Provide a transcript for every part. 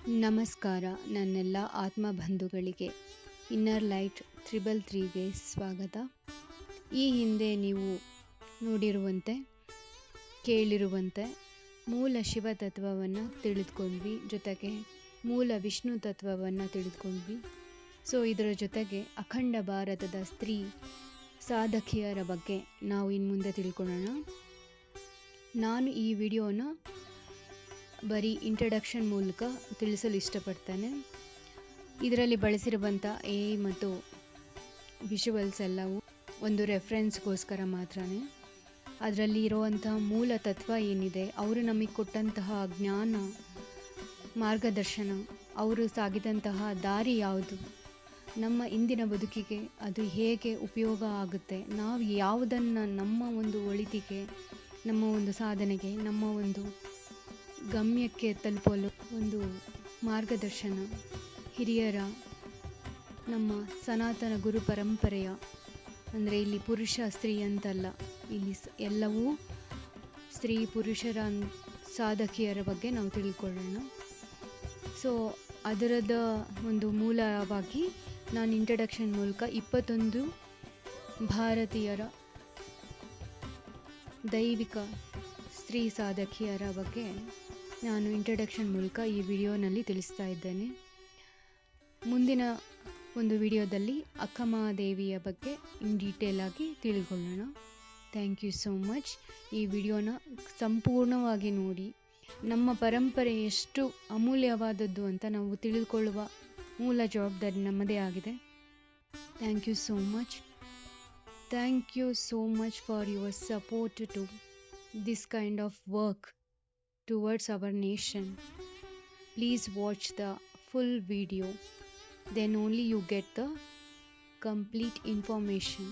ನಮಸ್ಕಾರ ನನ್ನೆಲ್ಲ ಆತ್ಮ ಬಂಧುಗಳಿಗೆ ಇನ್ನರ್ ಲೈಟ್ 333ಗೆ ಸ್ವಾಗತ. ಈ ಹಿಂದೆ ನೀವು ನೋಡಿರುವಂತೆ ಕೇಳಿರುವಂತೆ ಮೂಲ ಶಿವ ತತ್ವವನ್ನು ತಿಳಿದುಕೊಂಡ್ವಿ, ಜೊತೆಗೆ ಮೂಲ ವಿಷ್ಣು ತತ್ವವನ್ನು ತಿಳಿದುಕೊಂಡ್ವಿ. ಇದರ ಜೊತೆಗೆ ಅಖಂಡ ಭಾರತದ ಸ್ತ್ರೀ ಸಾಧಕಿಯರ ಬಗ್ಗೆ ನಾವು ಇನ್ನು ಮುಂದೆ ತಿಳ್ಕೊಳ್ಳೋಣ. ನಾನು ಈ ವಿಡಿಯೋನ ಬರೀ ಇಂಟ್ರಡಕ್ಷನ್ ಮೂಲಕ ತಿಳಿಸಲು ಇಷ್ಟಪಡ್ತೇನೆ. ಇದರಲ್ಲಿ ಬಳಸಿರುವಂಥ AI ಮತ್ತು ವಿಷುವಲ್ಸ್ ಎಲ್ಲವೂ ಒಂದು ರೆಫರೆನ್ಸ್ಗೋಸ್ಕರ ಮಾತ್ರನೇ. ಅದರಲ್ಲಿ ಇರುವಂತಹ ಮೂಲ ತತ್ವ ಏನಿದೆ, ಅವರು ನಮಗೆ ಕೊಟ್ಟಂತಹ ಜ್ಞಾನ, ಮಾರ್ಗದರ್ಶನ, ಅವರು ಸಾಗಿದಂತಹ ದಾರಿ ಯಾವುದು, ನಮ್ಮ ಇಂದಿನ ಬದುಕಿಗೆ ಅದು ಹೇಗೆ ಉಪಯೋಗ ಆಗುತ್ತೆ, ನಾವು ಯಾವುದನ್ನು ನಮ್ಮ ಒಂದು ಒಳಿತಿಗೆ, ನಮ್ಮ ಒಂದು ಸಾಧನೆಗೆ, ನಮ್ಮ ಒಂದು ಗಮ್ಯಕ್ಕೆ ತಲುಪಲು ಒಂದು ಮಾರ್ಗದರ್ಶನ, ಹಿರಿಯರ, ನಮ್ಮ ಸನಾತನ ಗುರು ಪರಂಪರೆಯ, ಅಂದರೆ ಇಲ್ಲಿ ಪುರುಷ ಸ್ತ್ರೀ ಅಂತಲ್ಲ, ಇಲ್ಲಿ ಎಲ್ಲವೂ ಸ್ತ್ರೀ ಪುರುಷರ ಸಾಧಕಿಯರ ಬಗ್ಗೆ ನಾವು ತಿಳ್ಕೊಳ್ಳೋಣ. ಅದರದ ಒಂದು ಮೂಲವಾಗಿ ನಾನು ಇಂಟ್ರಡಕ್ಷನ್ ಮೂಲಕ 21 ಭಾರತೀಯರ ದೈವಿಕ ಸ್ತ್ರೀ ಸಾಧಕಿಯರ ಬಗ್ಗೆ ನಾನು ಇಂಟ್ರಡಕ್ಷನ್ ಮೂಲಕ ಈ ವಿಡಿಯೋನಲ್ಲಿ ತಿಳಿಸ್ತಾ ಇದ್ದೇನೆ. ಮುಂದಿನ ಒಂದು ವಿಡಿಯೋದಲ್ಲಿ ಅಕ್ಕಮಹಾದೇವಿಯ ಬಗ್ಗೆ ಇನ್ ಡೀಟೇಲ್ ಆಗಿ ತಿಳ್ಕೊಳ್ಳೋಣ. Thank you so much. ಈ ವಿಡಿಯೋನ ಸಂಪೂರ್ಣವಾಗಿ ನೋಡಿ. ನಮ್ಮ ಪರಂಪರೆ ಎಷ್ಟು ಅಮೂಲ್ಯವಾದದ್ದು ಅಂತ ನಾವು ತಿಳಿದುಕೊಳ್ಳುವ ಮೂಲ ಜವಾಬ್ದಾರಿ ನಮ್ಮದೇ ಆಗಿದೆ. Thank you so much. Thank you so much for your support to this kind of work towards our nation. Please watch the full video, then only you get the complete information.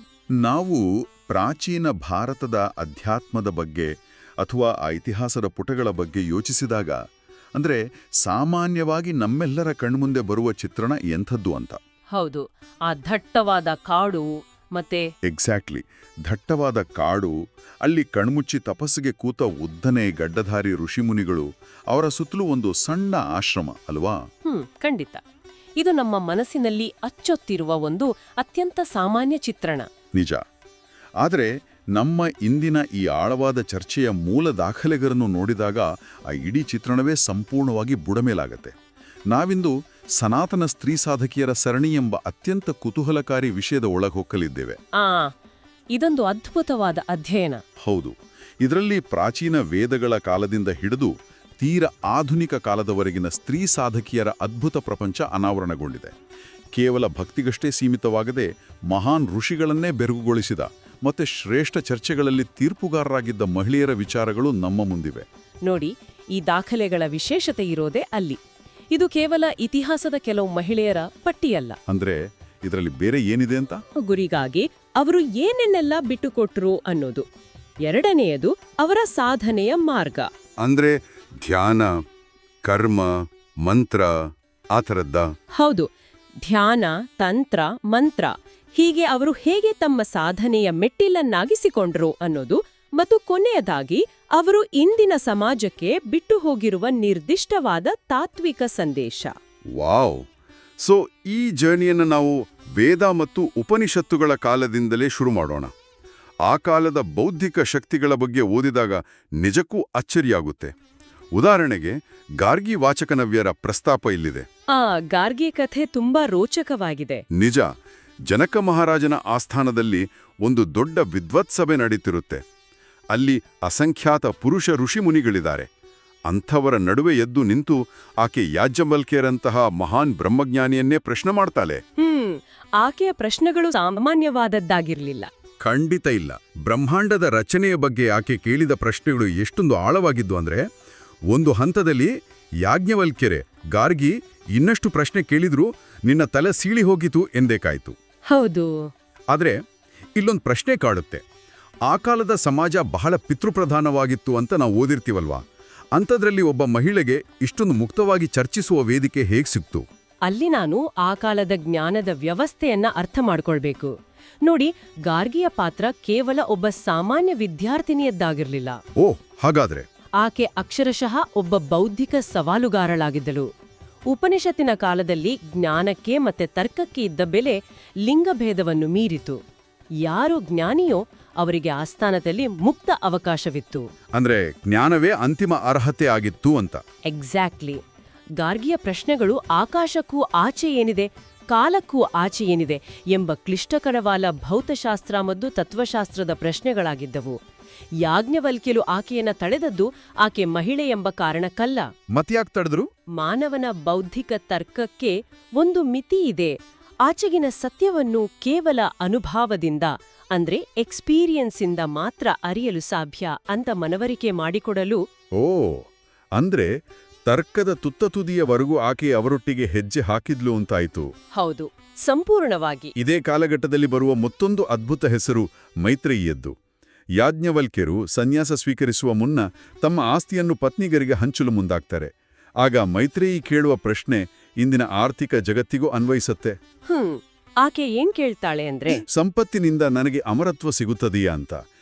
ನಾವು ಪ್ರಾಚೀನ ಭಾರತದ ಅಧ್ಯಾತ್ಮದ ಬಗ್ಗೆ ಅಥವಾ ಇತಿಹಾಸದ ಪುಟಗಳ ಬಗ್ಗೆ ಯೋಚಿಸಿದಾಗ, ಅಂದ್ರೆ ಸಾಮಾನ್ಯವಾಗಿ ನಮ್ಮೆಲ್ಲರ ಕಣ್ಮುಂದೆ ಬರುವ ಚಿತ್ರಣ ಎಂಥದ್ದು ಅಂತ. ಹೌದು, ಆ ದಟ್ಟವಾದ ಕಾಡು ಮತ್ತೆ ಎಕ್ಸಾಕ್ಟ್ಲಿ, ದಟ್ಟವಾದ ಕಾಡು, ಅಲ್ಲಿ ಕಣ್ಮುಚ್ಚಿ ತಪಸ್ಸಿಗೆ ಕೂತ ಉದ್ದನೆ ಗಡ್ಡಧಾರಿ ಋಷಿಮುನಿಗಳು, ಅವರ ಸುತ್ತಲೂ ಒಂದು ಸಣ್ಣ ಆಶ್ರಮ ಅಲ್ವಾ? ಖಂಡಿತ. ಇದು ನಮ್ಮ ಮನಸ್ಸಿನಲ್ಲಿ ಅಚ್ಚೊತ್ತಿರುವ ಒಂದು ಅತ್ಯಂತ ಸಾಮಾನ್ಯ ಚಿತ್ರಣ. ನಿಜ. ಆದರೆ ನಮ್ಮ ಇಂದಿನ ಈ ಆಳವಾದ ಚರ್ಚೆಯ ಮೂಲ ದಾಖಲೆಗಳನ್ನು ನೋಡಿದಾಗ ಆ ಇಡೀ ಚಿತ್ರಣವೇ ಸಂಪೂರ್ಣವಾಗಿ ಬುಡಮೇಲಾಗತ್ತೆ. ನಾವಿಂದು ಸನಾತನ ಸ್ತ್ರೀ ಸಾಧಕಿಯರ ಸರಣಿ ಎಂಬ ಅತ್ಯಂತ ಕುತೂಹಲಕಾರಿ ವಿಷಯದ ಒಳಗೆ ಹೊಕ್ಕಲಿದ್ದೇವೆ. ಇದೊಂದು ಅದ್ಭುತವಾದ ಅಧ್ಯಯನ. ಹೌದು. ಇದರಲ್ಲಿ ಪ್ರಾಚೀನ ವೇದಗಳ ಕಾಲದಿಂದ ಹಿಡಿದು ತೀರ ಆಧುನಿಕ ಕಾಲದವರೆಗಿನ ಸ್ತ್ರೀ ಸಾಧಕಿಯರ ಅದ್ಭುತ ಪ್ರಪಂಚ ಅನಾವರಣಗೊಂಡಿದೆ. ಕೇವಲ ಭಕ್ತಿಗಷ್ಟೇ ಸೀಮಿತವಾಗದೆ ಮಹಾನ್ ಋಷಿಗಳನ್ನೇ ಬೆರಗುಗೊಳಿಸಿದ ಮತ್ತೆ ಶ್ರೇಷ್ಠ ಚರ್ಚೆಗಳಲ್ಲಿ ತೀರ್ಪುಗಾರರಾಗಿದ್ದ ಮಹಿಳೆಯರ ವಿಚಾರಗಳು ನಮ್ಮ ಮುಂದಿವೆ. ನೋಡಿ, ಈ ದಾಖಲೆಗಳ ವಿಶೇಷತೆ ಇರೋದೇ ಅಲ್ಲಿ. ಇದು ಕೇವಲ ಇತಿಹಾಸದ ಕೆಲವು ಮಹಿಳೆಯರ ಪಟ್ಟಿಯಲ್ಲ. ಅಂದ್ರೆ ಇದರಲ್ಲಿ ಬೇರೆ ಏನಿದೆ ಅಂತ? ಗುರಿಗಾಗಿ ಅವರು ಏನೇನೆಲ್ಲ ಬಿಟ್ಟುಕೊಟ್ರು ಅನ್ನೋದು. ಎರಡನೆಯದು ಅವರ ಸಾಧನೆಯ ಮಾರ್ಗ. ಅಂದ್ರೆ ಧ್ಯಾನ, ಕರ್ಮ, ಮಂತ್ರ, ಆ ಥರದ್ದ? ಹೌದು, ಧ್ಯಾನ, ತಂತ್ರ, ಮಂತ್ರ, ಹೀಗೆ ಅವರು ಹೇಗೆ ತಮ್ಮ ಸಾಧನೆಯ ಮೆಟ್ಟಿಲನ್ನಾಗಿಸಿಕೊಂಡ್ರು ಅನ್ನೋದು. ಮತ್ತು ಕೊನೆಯದಾಗಿ ಅವರು ಇಂದಿನ ಸಮಾಜಕ್ಕೆ ಬಿಟ್ಟು ಹೋಗಿರುವ ನಿರ್ದಿಷ್ಟವಾದ ತಾತ್ವಿಕ ಸಂದೇಶ. ವಾವ್! ಈ ಜರ್ನಿಯನ್ನು ನಾವು ವೇದ ಮತ್ತು ಉಪನಿಷತ್ತುಗಳ ಕಾಲದಿಂದಲೇ ಶುರು ಮಾಡೋಣ. ಆ ಕಾಲದ ಬೌದ್ಧಿಕ ಶಕ್ತಿಗಳ ಬಗ್ಗೆ ಓದಿದಾಗ ನಿಜಕ್ಕೂ ಅಚ್ಚರಿಯಾಗುತ್ತೆ. ಉದಾಹರಣೆಗೆ ಗಾರ್ಗಿ ವಾಚಕನವ್ಯರ ಪ್ರಸ್ತಾಪ ಇಲ್ಲಿದೆ. ಗಾರ್ಗಿ ಕಥೆ ತುಂಬಾ ರೋಚಕವಾಗಿದೆ. ನಿಜ. ಜನಕ ಮಹಾರಾಜನ ಆಸ್ಥಾನದಲ್ಲಿ ಒಂದು ದೊಡ್ಡ ವಿದ್ವತ್ಸಭೆ ನಡೀತಿರುತ್ತೆ. ಅಲ್ಲಿ ಅಸಂಖ್ಯಾತ ಪುರುಷ ಋಷಿಮುನಿಗಳಿದ್ದಾರೆ. ಅಂಥವರ ನಡುವೆ ಎದ್ದು ನಿಂತು ಆಕೆ ಯಾಜ್ಞವಲ್ಕ್ಯರಂತಹ ಮಹಾನ್ ಬ್ರಹ್ಮಜ್ಞಾನಿಯನ್ನೇ ಪ್ರಶ್ನೆ ಮಾಡ್ತಾಳೆ. ಆಕೆಯ ಪ್ರಶ್ನೆಗಳು ಸಾಮಾನ್ಯವಾದದ್ದಾಗಿರ್ಲಿಲ್ಲ. ಖಂಡಿತ ಇಲ್ಲ. ಬ್ರಹ್ಮಾಂಡದ ರಚನೆಯ ಬಗ್ಗೆ ಆಕೆ ಕೇಳಿದ ಪ್ರಶ್ನೆಗಳು ಎಷ್ಟೊಂದು ಆಳವಾಗಿದ್ದು ಅಂದ್ರೆ, ಒಂದು ಹಂತದಲ್ಲಿ ಯಾಜ್ಞವಲ್ಕ್ಯರೇ, ಗಾರ್ಗಿ ಇನ್ನಷ್ಟು ಪ್ರಶ್ನೆ ಕೇಳಿದ್ರೂ ನಿನ್ನ ತಲೆ ಸೀಳಿ ಹೋಗಿತು ಎಂದೇಕಾಯ್ತು. ಹೌದು. ಆದ್ರೆ ಇಲ್ಲೊಂದು ಪ್ರಶ್ನೆ ಕಾಡುತ್ತೆ. ಆ ಕಾಲದ ಸಮಾಜ ಬಹಳ ಪಿತೃಪ್ರಧಾನವಾಗಿತ್ತು ಅಂತ ನಾವು ಓದಿರ್ತೀವಲ್ವಾ? ಅಂಥದ್ರಲ್ಲಿ ಒಬ್ಬ ಮಹಿಳೆಗೆ ಇಷ್ಟೊಂದು ಮುಕ್ತವಾಗಿ ಚರ್ಚಿಸುವ ವೇದಿಕೆ ಹೇಗೆ ಸಿಕ್ತು? ಅಲ್ಲಿ ನಾನು ಆ ಕಾಲದ ಜ್ಞಾನದ ವ್ಯವಸ್ಥೆಯನ್ನ ಅರ್ಥ ಮಾಡ್ಕೊಳ್ಬೇಕು. ನೋಡಿ, ಗಾರ್ಗಿಯ ಪಾತ್ರ ಕೇವಲ ಒಬ್ಬ ಸಾಮಾನ್ಯ ವಿದ್ಯಾರ್ಥಿನಿಯದ್ದಾಗಿರ್ಲಿಲ್ಲ. ಓ, ಹಾಗಾದ್ರೆ ಆಕೆ ಅಕ್ಷರಶಃ ಒಬ್ಬ ಬೌದ್ಧಿಕ ಸವಾಲುಗಾರಳಾಗಿದ್ದಳು. ಉಪನಿಷತ್ತಿನ ಕಾಲದಲ್ಲಿ ಜ್ಞಾನಕ್ಕೆ ಮತ್ತೆ ತರ್ಕಕ್ಕೆ ಇದ್ದ ಬೆಲೆ ಲಿಂಗಭೇದವನ್ನು ಮೀರಿತು. ಯಾರು ಜ್ಞಾನಿಯೋ ಅವರಿಗೆ ಆಸ್ಥಾನದಲ್ಲಿ ಮುಕ್ತ ಅವಕಾಶವಿತ್ತು. ಅಂದ್ರೆ ಜ್ಞಾನವೇ ಅಂತಿಮ ಅರ್ಹತೆ ಆಗಿತ್ತು ಅಂತ. ಎಕ್ಸಾಕ್ಟ್ಲಿ. ಗಾರ್ಗಿಯ ಪ್ರಶ್ನೆಗಳು ಆಕಾಶಕ್ಕೂ ಆಚೆ ಏನಿದೆ, ಕಾಲಕ್ಕೂ ಆಚೆ ಏನಿದೆ ಎಂಬ ಕ್ಲಿಷ್ಟಕರವಾದ ಭೌತಶಾಸ್ತ್ರ ಮತ್ತು ತತ್ವಶಾಸ್ತ್ರದ ಪ್ರಶ್ನೆಗಳಾಗಿದ್ದವು. ಯಾಜ್ಞವಲ್ಕ್ಯರು ಆಕೆಯನ್ನ ತಳೆದದ್ದು ಆಕೆ ಮಹಿಳೆ ಎಂಬ ಕಾರಣಕ್ಕಲ್ಲ. ಮತ್ಯಾಕ್ ತಡೆದ್ರು? ಮಾನವನ ಬೌದ್ಧಿಕ ತರ್ಕಕ್ಕೆ ಒಂದು ಮಿತಿ ಇದೆ. ಆಚೆಗಿನ ಸತ್ಯವನ್ನು ಕೇವಲ ಅನುಭವದಿಂದ ಅಂದ್ರೆ ಎಕ್ಸ್ಪೀರಿಯನ್ಸಿಂದ ಮಾತ್ರ ಅರಿಯಲು ಸಾಧ್ಯ ಅಂತ ಮನವರಿಕೆ ಮಾಡಿಕೊಡಲು. ಓ, ಅಂದ್ರೆ ತರ್ಕದ ತುತ್ತತುದಿಯವರೆಗೂ ಆಕೆ ಅವರೊಟ್ಟಿಗೆ ಹೆಜ್ಜೆ ಹಾಕಿದ್ಲು ಅಂತಾಯ್ತು. ಹೌದು, ಸಂಪೂರ್ಣವಾಗಿ. ಇದೇ ಕಾಲಘಟ್ಟದಲ್ಲಿ ಬರುವ ಮತ್ತೊಂದು ಅದ್ಭುತ ಹೆಸರು ಮೈತ್ರೇಯಿಯದ್ದು. ಯಾಜ್ಞವಲ್ಕ್ಯರು ಸನ್ಯಾಸ ಸ್ವೀಕರಿಸುವ ಮುನ್ನ ತಮ್ಮ ಆಸ್ತಿಯನ್ನು ಪತ್ನಿಗರಿಗೆ ಹಂಚಲು ಮುಂದಾಗ್ತಾರೆ. ಆಗ ಮೈತ್ರೇಯಿ ಕೇಳುವ ಪ್ರಶ್ನೆ ಇಂದಿನ ಆರ್ಥಿಕ ಜಗತ್ತಿಗೂ ಅನ್ವಯಿಸತ್ತೆ. ಆಕೆ ಏನ್ ಕೇಳ್ತಾಳೆ ಅಂದ್ರೆ, ಸಂಪತ್ತಿನಿಂದ ನನಗೆ ಅಮರತ್ವ ಸಿಗುತ್ತದೆಯಾ ಅಂತ.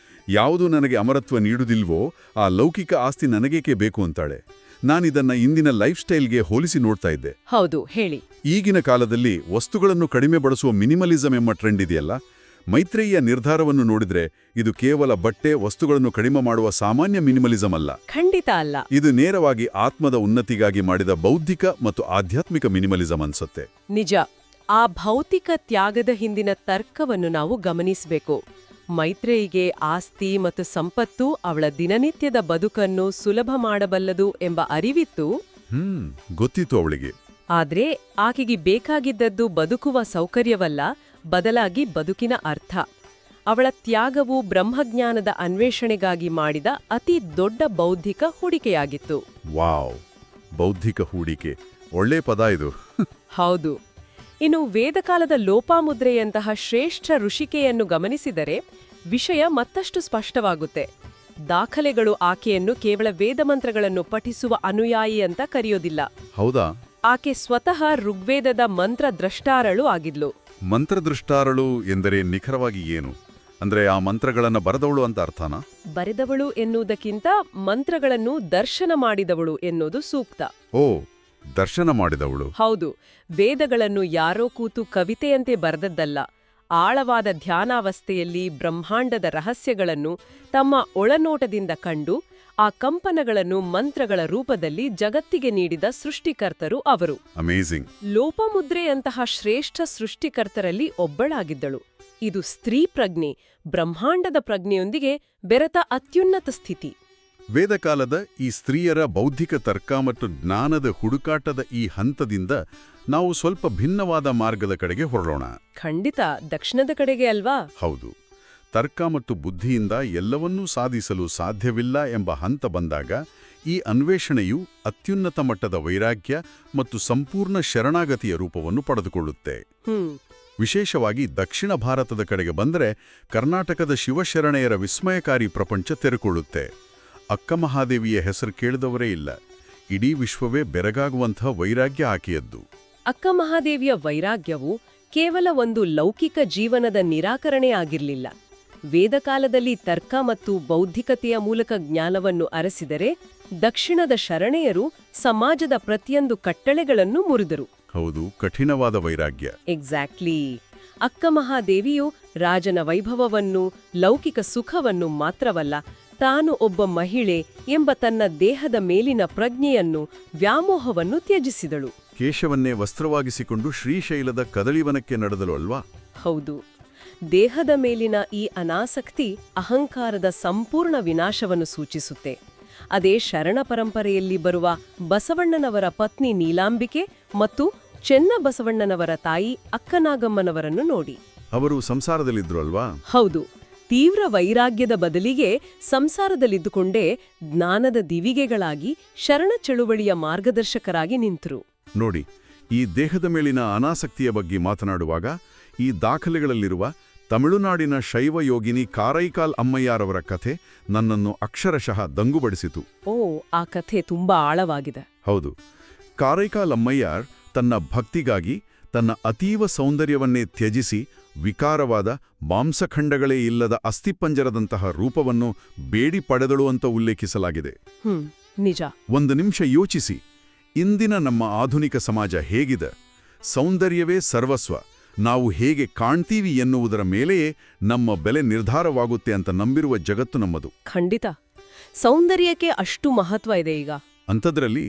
ಯಾವುದು ನನಗೆ ಅಮರತ್ವ ನೀಡುವುದಿಲ್ವೋ ಆ ಲೌಕಿಕ ಆಸ್ತಿ ನನಗೇಕೆ ಬೇಕು ಅಂತಾಳೆ. ನಾನಿದನ್ನ ಇಂದಿನ ಲೈಫ್ ಸ್ಟೈಲ್ಗೆ ಹೋಲಿಸಿ ನೋಡ್ತಾ ಇದ್ದೆ. ಹೌದು, ಹೇಳಿ. ಈಗಿನ ಕಾಲದಲ್ಲಿ ವಸ್ತುಗಳನ್ನು ಕಡಿಮೆ ಬಳಸುವ ಮಿನಿಮಲಿಸಂ ಎಂಬ ಟ್ರೆಂಡ್ ಇದೆಯಲ್ಲ, ಮೈತ್ರೇಯಿಯ ನಿರ್ಧಾರವನ್ನು ನೋಡಿದ್ರೆ ಇದು ಕೇವಲ ಬಟ್ಟೆ ವಸ್ತುಗಳನ್ನು ಕಡಿಮೆ ಮಾಡುವ ಸಾಮಾನ್ಯ ಮಿನಿಮಲಿಸಂ ಅಲ್ಲ. ಖಂಡಿತ ಅಲ್ಲ. ಇದು ನೇರವಾಗಿ ಆತ್ಮದ ಉನ್ನತಿಗಾಗಿ ಮಾಡಿದ ಬೌದ್ಧಿಕ ಮತ್ತು ಆಧ್ಯಾತ್ಮಿಕ ಮಿನಿಮಲಿಸಂ ಅನ್ಸುತ್ತೆ. ನಿಜ. ಆ ಭೌತಿಕ ತ್ಯಾಗದ ಹಿಂದಿನ ತರ್ಕವನ್ನು ನಾವು ಗಮನಿಸಬೇಕು. ಮೈತ್ರೇಯಿಗೆ ಆಸ್ತಿ ಮತ್ತು ಸಂಪತ್ತು ಅವಳ ದಿನನಿತ್ಯದ ಬದುಕನ್ನು ಸುಲಭ ಮಾಡಬಲ್ಲದು ಎಂಬ ಅರಿವಿತ್ತು. ಗೊತ್ತಿತ್ತು ಅವಳಿಗೆ. ಆದ್ರೆ ಆಕೆಗೆ ಬೇಕಾಗಿದ್ದದ್ದು ಬದುಕುವ ಸೌಕರ್ಯವಲ್ಲ, ಬದಲಾಗಿ ಬದುಕಿನ ಅರ್ಥ. ಅವಳ ತ್ಯಾಗವು ಬ್ರಹ್ಮಜ್ಞಾನದ ಅನ್ವೇಷಣೆಗಾಗಿ ಮಾಡಿದ ಅತಿ ದೊಡ್ಡ ಬೌದ್ಧಿಕ ಹೂಡಿಕೆಯಾಗಿತ್ತು. ವಾವ್, ಬೌದ್ಧಿಕ ಹೂಡಿಕೆ, ಒಳ್ಳೆ ಪದ ಇದು. ಹೌದು. ಇನ್ನು ವೇದಕಾಲದ ಲೋಪಾಮುದ್ರೆಯಂತಹ ಶ್ರೇಷ್ಠ ಋಷಿಕೆಯನ್ನು ಗಮನಿಸಿದರೆ ವಿಷಯ ಮತ್ತಷ್ಟು ಸ್ಪಷ್ಟವಾಗುತ್ತೆ. ದಾಖಲೆಗಳು ಆಕೆಯನ್ನು ಕೇವಲ ವೇದಮಂತ್ರಗಳನ್ನು ಪಠಿಸುವ ಅನುಯಾಯಿ ಅಂತ ಕರೆಯೋದಿಲ್ಲ. ಹೌದಾ? ಆಕೆ ಸ್ವತಃ ಋಗ್ವೇದದ ಮಂತ್ರದ್ರಷ್ಟಾರಳು ಆಗಿದ್ಲು. ಮಂತ್ರದೃಷ್ಟಾರಳು ಎಂದರೆ ನಿಖರವಾಗಿ ಏನು? ಅಂದ್ರೆ ಆ ಮಂತ್ರಗಳನ್ನ ಬರೆದವಳು ಅಂತ ಅರ್ಥನಾ? ಬರೆದವಳು ಎನ್ನುವುದಕ್ಕಿಂತ ಮಂತ್ರಗಳನ್ನು ದರ್ಶನ ಮಾಡಿದವಳು ಎನ್ನುವುದು ಸೂಕ್ತ. ಓ, ದರ್ಶನ ಮಾಡಿದವಳು. ಹೌದು. ವೇದಗಳನ್ನು ಯಾರೋ ಕೂತು ಕವಿತೆಯಂತೆ ಬರೆದದ್ದಲ್ಲ. ಆಳವಾದ ಧ್ಯಾನಾವಸ್ಥೆಯಲ್ಲಿ ಬ್ರಹ್ಮಾಂಡದ ರಹಸ್ಯಗಳನ್ನು ತಮ್ಮ ಒಳನೋಟದಿಂದ ಕಂಡು ಆ ಕಂಪನಗಳನ್ನು ಮಂತ್ರಗಳ ರೂಪದಲ್ಲಿ ಜಗತ್ತಿಗೆ ನೀಡಿದ ಸೃಷ್ಟಿಕರ್ತರು ಅವರು. ಅಮೇಜಿಂಗ್. ಲೋಪಮುದ್ರೆಯಂತಹ ಶ್ರೇಷ್ಠ ಸೃಷ್ಟಿಕರ್ತರಲ್ಲಿ ಒಬ್ಬಳಾಗಿದ್ದಳು. ಇದು ಸ್ತ್ರೀ ಪ್ರಜ್ಞೆ, ಬ್ರಹ್ಮಾಂಡದ ಪ್ರಜ್ಞೆಯೊಂದಿಗೆ ಬೆರೆತ ಅತ್ಯುನ್ನತ ಸ್ಥಿತಿ. ವೇದಕಾಲದ ಈ ಸ್ತ್ರೀಯರ ಬೌದ್ಧಿಕ ತರ್ಕ ಮತ್ತು ಜ್ಞಾನದ ಹುಡುಕಾಟದ ಈ ಹಂತದಿಂದ ನಾವು ಸ್ವಲ್ಪ ಭಿನ್ನವಾದ ಮಾರ್ಗದ ಕಡೆಗೆ ಹೊರಡೋಣ. ಖಂಡಿತ, ದಕ್ಷಿಣದ ಕಡೆಗೆ ಅಲ್ವಾ? ಹೌದು. ತರ್ಕ ಮತ್ತು ಬುದ್ಧಿಯಿಂದ ಎಲ್ಲವನ್ನೂ ಸಾಧಿಸಲು ಸಾಧ್ಯವಿಲ್ಲ ಎಂಬ ಹಂತ ಬಂದಾಗ ಈ ಅನ್ವೇಷಣೆಯು ಅತ್ಯುನ್ನತ ಮಟ್ಟದ ವೈರಾಗ್ಯ ಮತ್ತು ಸಂಪೂರ್ಣ ಶರಣಾಗತಿಯ ರೂಪವನ್ನು ಪಡೆದುಕೊಳ್ಳುತ್ತೆ. ವಿಶೇಷವಾಗಿ ದಕ್ಷಿಣ ಭಾರತದ ಕಡೆಗೆ ಬಂದರೆ ಕರ್ನಾಟಕದ ಶಿವಶರಣೆಯರ ವಿಸ್ಮಯಕಾರಿ ಪ್ರಪಂಚ ತೆರೆಕೊಳ್ಳುತ್ತೆ. ಅಕ್ಕಮಹಾದೇವಿಯ ಹೆಸರು ಕೇಳಿದವರೇ ಇಲ್ಲ. ಇಡೀ ವಿಶ್ವವೇ ಬೆರಗಾಗುವಂಥ ವೈರಾಗ್ಯ ಆಕೆಯದ್ದು. ಅಕ್ಕಮಹಾದೇವಿಯ ವೈರಾಗ್ಯವು ಕೇವಲ ಒಂದು ಲೌಕಿಕ ಜೀವನದ ನಿರಾಕರಣೆ ಆಗಿರಲಿಲ್ಲ. ವೇದಕಾಲದಲ್ಲಿ ತರ್ಕ ಮತ್ತು ಬೌದ್ಧಿಕತೆಯ ಮೂಲಕ ಜ್ಞಾನವನ್ನು ಅರಸಿದರೆ ದಕ್ಷಿಣದ ಶರಣೆಯರು ಸಮಾಜದ ಪ್ರತಿಯೊಂದು ಕಟ್ಟಳೆಗಳನ್ನು ಮುರಿದರು. ಹೌದು, ಕಠಿಣವಾದ ವೈರಾಗ್ಯ. ಎಕ್ಸಾಕ್ಟ್ಲಿ. ಅಕ್ಕಮಹಾದೇವಿಯು ರಾಜನ ವೈಭವವನ್ನು, ಲೌಕಿಕ ಸುಖವನ್ನು ಮಾತ್ರವಲ್ಲ, ತಾನು ಒಬ್ಬ ಮಹಿಳೆ ಎಂಬ ತನ್ನ ದೇಹದ ಮೇಲಿನ ಪ್ರಜ್ಞೆಯನ್ನು, ವ್ಯಾಮೋಹವನ್ನು ತ್ಯಜಿಸಿದಳು. ಕೇಶವನ್ನೇ ವಸ್ತ್ರವಾಗಿಸಿಕೊಂಡು ಶ್ರೀಶೈಲದ ಕದಳಿವನಕ್ಕೆ ನಡೆದಳು ಅಲ್ವಾ? ಹೌದು. ದೇಹದ ಮೇಲಿನ ಈ ಅನಾಸಕ್ತಿ ಅಹಂಕಾರದ ಸಂಪೂರ್ಣ ವಿನಾಶವನ್ನು ಸೂಚಿಸುತ್ತೆ. ಅದೇ ಶರಣ ಪರಂಪರೆಯಲ್ಲಿ ಬರುವ ಬಸವಣ್ಣನವರ ಪತ್ನಿ ನೀಲಾಂಬಿಕೆ ಮತ್ತು ಚೆನ್ನಬಸವಣ್ಣನವರ ತಾಯಿ ಅಕ್ಕನಾಗಮ್ಮನವರನ್ನು ನೋಡಿ. ಅವರು ಸಂಸಾರದಲ್ಲಿದ್ರು ಅಲ್ವಾ? ಹೌದು. ತೀವ್ರ ವೈರಾಗ್ಯದ ಬದಲಿಗೆ ಸಂಸಾರದಲ್ಲಿದ್ದುಕೊಂಡೇ ಜ್ಞಾನದ ದಿವಿಗೆಗಳಾಗಿ ಶರಣ ಚಳುವಳಿಯ ಮಾರ್ಗದರ್ಶಕರಾಗಿ ನಿಂತರು. ನೋಡಿ, ಈ ದೇಹದ ಮೇಲಿನ ಅನಾಸಕ್ತಿಯ ಬಗ್ಗೆ ಮಾತನಾಡುವಾಗ ಈ ದಾಖಲೆಗಳಲ್ಲಿರುವ ತಮಿಳುನಾಡಿನ ಶೈವ ಯೋಗಿನಿ ಕಾರೈಕಾಲ್ ಅಮ್ಮಯ್ಯರವರ ಕಥೆ ನನ್ನನ್ನು ಅಕ್ಷರಶಃ ದಂಗುಬಡಿಸಿತು. ಓ, ಆ ಕಥೆ ತುಂಬಾ ಆಳವಾಗಿದೆ. ಹೌದು. ಕಾರೈಕಾಲ್ ಅಮ್ಮಯ್ಯರ್ ತನ್ನ ಭಕ್ತಿಗಾಗಿ ತನ್ನ ಅತೀವ ಸೌಂದರ್ಯವನ್ನೇ ತ್ಯಜಿಸಿ ವಿಕಾರವಾದ ಮಾಂಸಖಂಡಗಳೇ ಇಲ್ಲದ ಅಸ್ಥಿಪಂಜರದಂತಹ ರೂಪವನ್ನು ಬೇಡಿ ಪಡೆದಳು ಅಂತ ಉಲ್ಲೇಖಿಸಲಾಗಿದೆ. ನಿಜ. ಒಂದು ನಿಮಿಷ ಯೋಚಿಸಿ. ಇಂದಿನ ನಮ್ಮ ಆಧುನಿಕ ಸಮಾಜ ಹೇಗಿದೆ? ಸೌಂದರ್ಯವೇ ಸರ್ವಸ್ವ, ನಾವು ಹೇಗೆ ಕಾಣ್ತೀವಿ ಎನ್ನುವುದರ ಮೇಲೆಯೇ ನಮ್ಮ ಬೆಲೆ ನಿರ್ಧಾರವಾಗುತ್ತೆ ಅಂತ ನಂಬಿರುವ ಜಗತ್ತು ನಮ್ಮದು. ಖಂಡಿತ. ಸೌಂದರ್ಯಕ್ಕೆ ಅಷ್ಟು ಮಹತ್ವ ಇದೆ ಈಗ. ಅಂಥದ್ರಲ್ಲಿ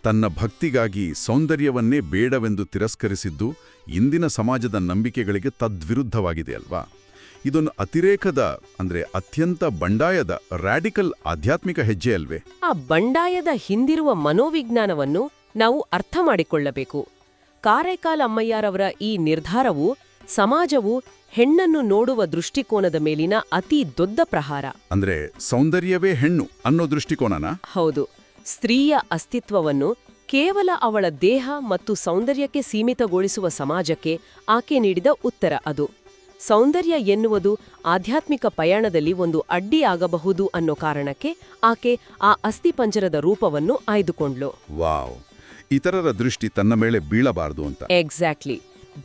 ತನ್ನ ಭಕ್ತಿಗಾಗಿ ಸೌಂದರ್ಯವನ್ನೇ ಬೇಡವೆಂದು ತಿರಸ್ಕರಿಸಿದ್ದು ಇಂದಿನ ಸಮಾಜದ ನಂಬಿಕೆಗಳಿಗೆ ತದ್ವಿರುದ್ಧವಾಗಿದೆ ಅಲ್ವಾ? ಇದೊಂದು ಅತಿರೇಕದ ಅತ್ಯಂತ ಬಂಡಾಯದ ರ್ಯಾಡಿಕಲ್ ಆಧ್ಯಾತ್ಮಿಕ ಹೆಜ್ಜೆ ಅಲ್ವೇ? ಆ ಬಂಡಾಯದ ಹಿಂದಿರುವ ಮನೋವಿಜ್ಞಾನವನ್ನು ನಾವು ಅರ್ಥ ಮಾಡಿಕೊಳ್ಳಬೇಕು. ಕಾರೈಕಾಲ್ ಅಮ್ಮಯ್ಯರವರ ಈ ನಿರ್ಧಾರವು ಸಮಾಜವು ಹೆಣ್ಣನ್ನು ನೋಡುವ ದೃಷ್ಟಿಕೋನದ ಮೇಲಿನ ಅತಿ ದೊಡ್ಡ ಪ್ರಹಾರ. ಸೌಂದರ್ಯವೇ ಹೆಣ್ಣು ಅನ್ನೋ ದೃಷ್ಟಿಕೋನನ? ಹೌದು. ಸ್ತ್ರೀಯ ಅಸ್ತಿತ್ವವನ್ನು ಕೇವಲ ಅವಳ ದೇಹ ಮತ್ತು ಸೌಂದರ್ಯಕ್ಕೆ ಸೀಮಿತಗೊಳಿಸುವ ಸಮಾಜಕ್ಕೆ ಆಕೆ ನೀಡಿದ ಉತ್ತರ ಅದು. ಸೌಂದರ್ಯ ಎನ್ನುವುದು ಆಧ್ಯಾತ್ಮಿಕ ಪಯಣದಲ್ಲಿ ಒಂದು ಅಡ್ಡಿಯಾಗಬಹುದು ಅನ್ನೋ ಕಾರಣಕ್ಕೆ ಆಕೆ ಆ ಅಸ್ಥಿಪಂಜರದ ರೂಪವನ್ನು ಆಯ್ದುಕೊಂಡ್ಳು. ವಾವ್, ಇತರರ ದೃಷ್ಟಿ ತನ್ನ ಮೇಲೆ ಬೀಳಬಾರದು ಅಂತ. ಎಕ್ಸಾಕ್ಟ್ಲಿ.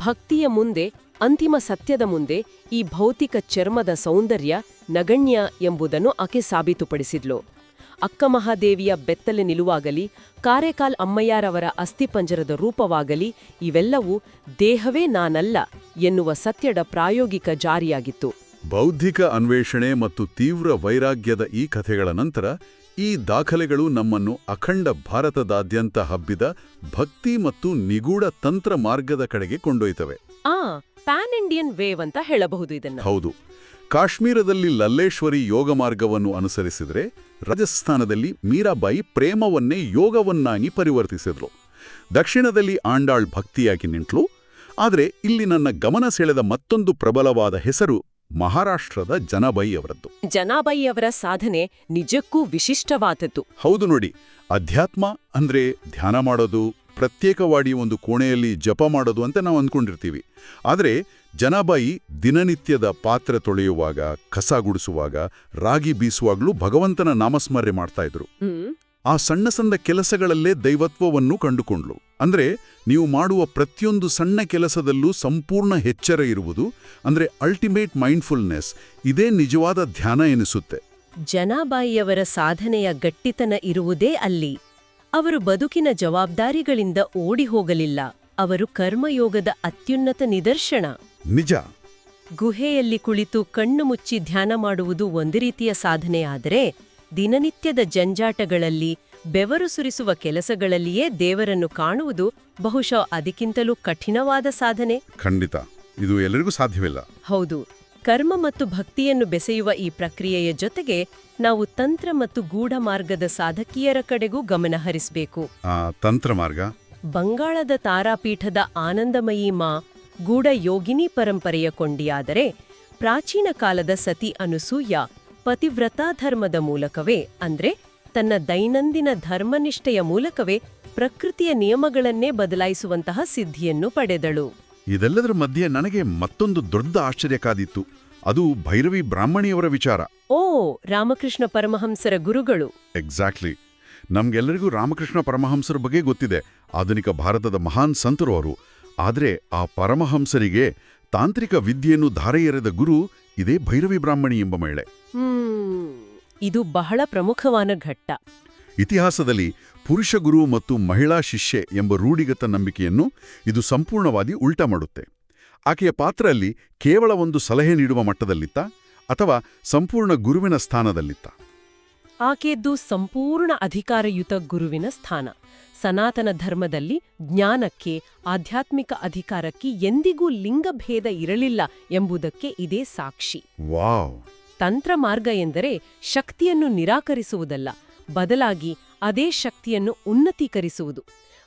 ಭಕ್ತಿಯ ಮುಂದೆ, ಅಂತಿಮ ಸತ್ಯದ ಮುಂದೆ ಈ ಭೌತಿಕ ಚರ್ಮದ ಸೌಂದರ್ಯ ನಗಣ್ಯ ಎಂಬುದನ್ನು ಆಕೆ ಸಾಬೀತುಪಡಿಸಿದ್ಲು. ಅಕ್ಕಮಹಾದೇವಿಯ ಬೆತ್ತಲೆ ನಿಲುವಾಗಲಿ, ಕಾರೈಕಾಲ್ ಅಮ್ಮಯ್ಯರವರ ಅಸ್ಥಿಪಂಜರದ ರೂಪವಾಗಲಿ, ಇವೆಲ್ಲವೂ ದೇಹವೇ ನಾನಲ್ಲ ಎನ್ನುವ ಸತ್ಯದ ಪ್ರಾಯೋಗಿಕ ಜಾರಿಯಾಗಿತ್ತು. ಬೌದ್ಧಿಕ ಅನ್ವೇಷಣೆ ಮತ್ತು ತೀವ್ರ ವೈರಾಗ್ಯದ ಈ ಕಥೆಗಳ ನಂತರ ಈ ದಾಖಲೆಗಳು ನಮ್ಮನ್ನು ಅಖಂಡ ಭಾರತದಾದ್ಯಂತ ಹಬ್ಬಿದ ಭಕ್ತಿ ಮತ್ತು ನಿಗೂಢ ತಂತ್ರ ಮಾರ್ಗದ ಕಡೆಗೆ ಕೊಂಡೊಯ್ತವೆ. ಪ್ಯಾನ್ ಇಂಡಿಯನ್ ವೇವ್ ಅಂತ ಹೇಳಬಹುದು ಇದನ್ನ. ಹೌದು. ಕಾಶ್ಮೀರದಲ್ಲಿ ಲಲ್ಲೇಶ್ವರಿ ಯೋಗ ಮಾರ್ಗವನ್ನು ಅನುಸರಿಸಿದರೆ, ರಾಜಸ್ಥಾನದಲ್ಲಿ ಮೀರಾಬಾಯಿ ಪ್ರೇಮವನ್ನೇ ಯೋಗವನ್ನಾಗಿ ಪರಿವರ್ತಿಸಿದ್ರು. ದಕ್ಷಿಣದಲ್ಲಿ ಆಂಡಾಳ್ ಭಕ್ತಿಯಾಗಿ ನಿಂಟ್ಲು. ಆದರೆ ಇಲ್ಲಿ ನನ್ನ ಗಮನ ಸೆಳೆದ ಮತ್ತೊಂದು ಪ್ರಬಲವಾದ ಹೆಸರು ಮಹಾರಾಷ್ಟ್ರದ ಜನಾಬಾಯಿ ಅವರದ್ದು. ಜನಾಬಾಯಿ ಅವರ ಸಾಧನೆ ನಿಜಕ್ಕೂ ವಿಶಿಷ್ಟವಾದದ್ದು. ಹೌದು ನೋಡಿ, ಅಧ್ಯಾತ್ಮ ಧ್ಯಾನ ಮಾಡೋದು, ಪ್ರತ್ಯೇಕವಾಗಿ ಒಂದು ಕೋಣೆಯಲ್ಲಿ ಜಪ ಮಾಡೋದು ಅಂತ ನಾವು ಅಂದ್ಕೊಂಡಿರ್ತೀವಿ. ಆದರೆ ಜನಾಬಾಯಿ ದಿನನಿತ್ಯದ ಪಾತ್ರೆ ತೊಳೆಯುವಾಗ, ಕಸ ಗುಡಿಸುವಾಗ, ರಾಗಿ ಬೀಸುವಾಗ್ಲೂ ಭಗವಂತನ ನಾಮಸ್ಮರಣೆ ಮಾಡ್ತಾ ಇದ್ರು. ಆ ಸಣ್ಣ ಸಣ್ಣ ಕೆಲಸಗಳಲ್ಲೇ ದೈವತ್ವವನ್ನು ಕಂಡುಕೊಂಡ್ಲು. ನೀವು ಮಾಡುವ ಪ್ರತಿಯೊಂದು ಸಣ್ಣ ಕೆಲಸದಲ್ಲೂ ಸಂಪೂರ್ಣ ಎಚ್ಚರ ಇರುವುದು, ಅಲ್ಟಿಮೇಟ್ ಮೈಂಡ್ಫುಲ್ನೆಸ್, ಇದೇ ನಿಜವಾದ ಧ್ಯಾನ ಎನಿಸುತ್ತೆ. ಜನಾಬಾಯಿಯವರ ಸಾಧನೆಯ ಗಟ್ಟಿತನ ಇರುವುದೇ ಅಲ್ಲಿ. ಅವರು ಬದುಕಿನ ಜವಾಬ್ದಾರಿಗಳಿಂದ ಓಡಿ ಹೋಗಲಿಲ್ಲ. ಅವರು ಕರ್ಮಯೋಗದ ಅತ್ಯುನ್ನತ ನಿದರ್ಶನ. ನಿಜ. ಗುಹೆಯಲ್ಲಿ ಕುಳಿತು ಕಣ್ಣು ಮುಚ್ಚಿ ಧ್ಯಾನ ಮಾಡುವುದು ಒಂದು ರೀತಿಯ ಸಾಧನೆಯಾದರೆ, ದಿನನಿತ್ಯದ ಜಂಜಾಟಗಳಲ್ಲಿ, ಬೆವರು ಸುರಿಸುವ ಕೆಲಸಗಳಲ್ಲಿಯೇ ದೇವರನ್ನು ಕಾಣುವುದು ಬಹುಶಃ ಅದಕ್ಕಿಂತಲೂ ಕಠಿಣವಾದ ಸಾಧನೆ. ಖಂಡಿತ, ಇದು ಎಲ್ಲರಿಗೂ ಸಾಧ್ಯವಿಲ್ಲ. ಹೌದು. ಕರ್ಮ ಮತ್ತು ಭಕ್ತಿಯನ್ನು ಬೆಸೆಯುವ ಈ ಪ್ರಕ್ರಿಯೆಯ ಜೊತೆಗೆ ನಾವು ತಂತ್ರ ಮತ್ತು ಗೂಢ ಮಾರ್ಗದ ಸಾಧಕಿಯರ ಕಡೆಗೂ ಗಮನ ಹರಿಸಬೇಕು. ತಂತ್ರ ಮಾರ್ಗ ಬಂಗಾಳದ ತಾರಾಪೀಠದ ಆನಂದಮಯೀ ಮಾ ಗೂಢ ಯೋಗಿನಿ ಪರಂಪರೆಯ ಕೊಂಡಿಯಾದರೆ, ಪ್ರಾಚೀನ ಕಾಲದ ಸತಿ ಅನುಸೂಯ ಪತಿವ್ರತಾ ಧರ್ಮದ ಮೂಲಕವೇ, ತನ್ನ ದೈನಂದಿನ ಧರ್ಮನಿಷ್ಠೆಯ ಮೂಲಕವೇ ಪ್ರಕೃತಿಯ ನಿಯಮಗಳನ್ನೇ ಬದಲಾಯಿಸುವಂತಹ ಸಿದ್ಧಿಯನ್ನು ಪಡೆದಳು. ಇದೆಲ್ಲದರ ಮಧ್ಯೆ ನನಗೆ ಮತ್ತೊಂದು ದೊಡ್ಡ ಆಶ್ಚರ್ಯ ಕಾದಿತ್ತು. ಅದು ಭೈರವಿ ಬ್ರಾಹ್ಮಣಿಯವರ ವಿಚಾರ. ರಾಮಕೃಷ್ಣ ಪರಮಹಂಸರ ಗುರುಗಳು. ಎಕ್ಸಾಕ್ಟ್ಲಿ. ನಮ್ಗೆಲ್ಲರಿಗೂ ರಾಮಕೃಷ್ಣ ಪರಮಹಂಸರ ಬಗ್ಗೆ ಗೊತ್ತಿದೆ. ಆಧುನಿಕ ಭಾರತದ ಮಹಾನ್ ಸಂತರು ಅವರು. ಆದರೆ ಆ ಪರಮಹಂಸರಿಗೆ ತಾಂತ್ರಿಕ ವಿದ್ಯೆಯನ್ನು ಧಾರೆ ಎರೆದ ಗುರು ಇದೇ ಭೈರವಿ ಬ್ರಾಹ್ಮಣಿ ಎಂಬ ಮಹಿಳೆ. ಇದು ಬಹಳ ಪ್ರಮುಖವಾದ ಘಟ್ಟ. ಇತಿಹಾಸದಲ್ಲಿ ಪುರುಷ ಗುರು ಮತ್ತು ಮಹಿಳಾ ಶಿಷ್ಯೆ ಎಂಬ ರೂಢಿಗತ ನಂಬಿಕೆಯನ್ನು ಇದು ಸಂಪೂರ್ಣವಾಗಿ ಉಲ್ಟಾ ಮಾಡುತ್ತೆ. ಆಕೆಯ ಪಾತ್ರ ಅಲ್ಲಿ ಕೇವಲ ಒಂದು ಸಲಹೆ ನೀಡುವ ಮಟ್ಟದಲ್ಲಿತ್ತ ಅಥವಾ ಸಂಪೂರ್ಣ ಗುರುವಿನ ಸ್ಥಾನದಲ್ಲಿತ್ತ? ಆಕೆಯದ್ದು ಸಂಪೂರ್ಣ ಅಧಿಕಾರಯುತ ಗುರುವಿನ ಸ್ಥಾನ. ಸನಾತನ ಧರ್ಮದಲ್ಲಿ ಜ್ಞಾನಕ್ಕೆ, ಆಧ್ಯಾತ್ಮಿಕ ಅಧಿಕಾರಕ್ಕೆ ಎಂದಿಗೂ ಲಿಂಗಭೇದ ಇರಲಿಲ್ಲ ಎಂಬುದಕ್ಕೆ ಇದೇ ಸಾಕ್ಷಿ. ವಾವ್! ತಂತ್ರ ಮಾರ್ಗ ಎಂದರೆ ಶಕ್ತಿಯನ್ನು ನಿರಾಕರಿಸುವುದಲ್ಲ, ಬದಲಾಗಿ ಅದೇ ಶಕ್ತಿಯನ್ನು ಉನ್ನತೀಕರಿಸುವುದು.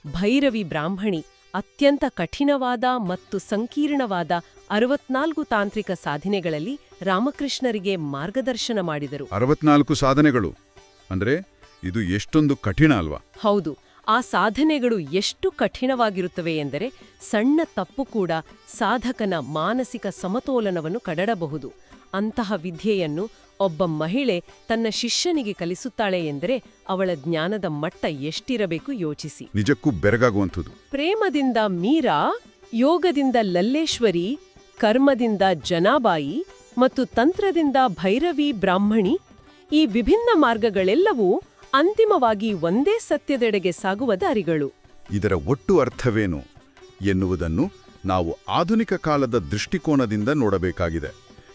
ಭೈರವಿ ಬ್ರಾಹ್ಮಣಿ ಅತ್ಯಂತ ಕಠಿಣವಾದ ಮತ್ತು ಸಂಕೀರ್ಣವಾದ 64 ತಾಂತ್ರಿಕ ಸಾಧನೆಗಳಲ್ಲಿ ರಾಮಕೃಷ್ಣರಿಗೆ ಮಾರ್ಗದರ್ಶನ ಮಾಡಿದರು. 64 ಸಾಧನೆಗಳು ಇದು ಎಷ್ಟೊಂದು ಕಠಿಣ ಅಲ್ವಾ? ಹೌದು. ಆ ಸಾಧನೆಗಳು ಎಷ್ಟು ಕಠಿಣವಾಗಿರುತ್ತವೆ ಎಂದರೆ, ಸಣ್ಣ ತಪ್ಪು ಕೂಡ ಸಾಧಕನ ಮಾನಸಿಕ ಸಮತೋಲನವನ್ನು ಕದಡಬಹುದು. ಅಂತಹ ವಿದ್ಯೆಯನ್ನು ಒಬ್ಬ ಮಹಿಳೆ ತನ್ನ ಶಿಷ್ಯನಿಗೆ ಕಲಿಸುತ್ತಾಳೆ ಎಂದರೆ ಅವಳ ಜ್ಞಾನದ ಮಟ್ಟ ಎಷ್ಟಿರಬೇಕು ಯೋಚಿಸಿ. ನಿಜಕ್ಕೂ ಬೆರಗಾಗುವಂಥದ್ದು. ಪ್ರೇಮದಿಂದ ಮೀರಾ, ಯೋಗದಿಂದ ಲಲ್ಲೇಶ್ವರಿ, ಕರ್ಮದಿಂದ ಜನಾಬಾಯಿ ಮತ್ತು ತಂತ್ರದಿಂದ ಭೈರವಿ ಬ್ರಾಹ್ಮಣಿ, ಈ ವಿಭಿನ್ನ ಮಾರ್ಗಗಳೆಲ್ಲವೂ ಅಂತಿಮವಾಗಿ ಒಂದೇ ಸತ್ಯದೆಡೆಗೆ ಸಾಗುವ ದಾರಿಗಳು. ಇದರ ಒಟ್ಟು ಅರ್ಥವೇನು ಎನ್ನುವುದನ್ನು ನಾವು ಆಧುನಿಕ ಕಾಲದ ದೃಷ್ಟಿಕೋನದಿಂದ ನೋಡಬೇಕಾಗಿದೆ.